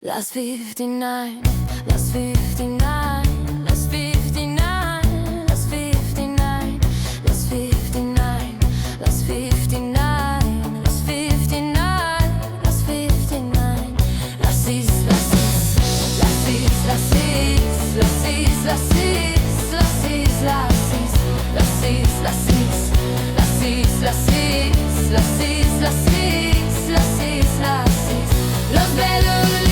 Las 59, las 59, las 59, las 59, las 59, las 59, las 59, las 59, las 6, las 6, las 6, las 6, las 6, las 6, las 6, las 6, las 6, las 6, las 6, las 6, las 6, las 6, las 6, las 6, los belulitos,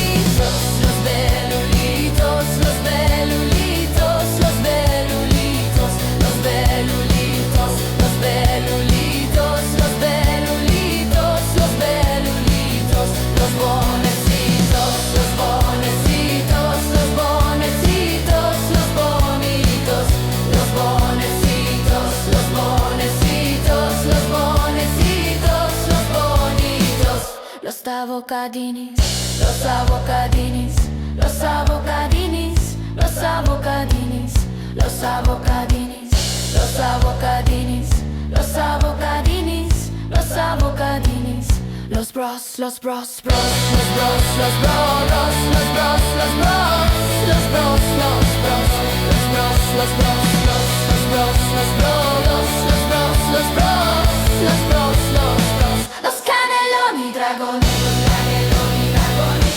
los belulitos, los belulitos, los belulitos, los belulitos, los belulitos, los belulitos, los belulitos, los bonecitos, los bonecitos, los bonecitos, los bonitos, los bonecitos, los bonecitos, los bonecitos, los bonitos, los avocadinis, los avocadinis, los avocadinis, los avocadinis, los avocadinis, los avocadinis, los avocadinis, los avocadinis, los bros, los bros, bros, los bros, los bros, los bros, los bros, los bros, los bros, los bros, los bros, los bros, los bros, los bros, los bros, los bros, los bros, los cannelloni dragoni.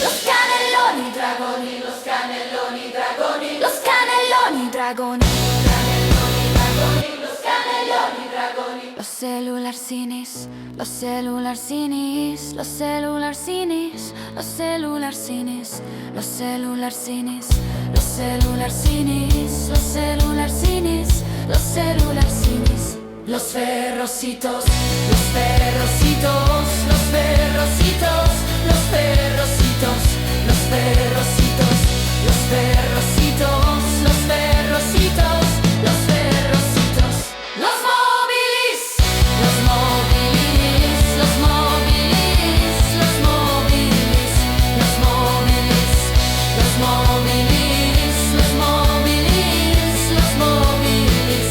Los cannelloni dragoni, los cannelloni dragoni, los cannelloni dragoni, los cannelloni dragoni, los celularcinis, los celularcinis, los celularcinis, los celularcinis, los celularcinis, los celularcinis, los celularcinis, los celularcinis, los ferrocitos, los ferrocitos, los ferrocitos, los ferrocitos, los ferrocitos, los ferrocitos, los ferrocitos, los ferrocitos, los móviles, los móviles, los móviles, los móviles, los móviles, los móviles, los móviles, los móviles.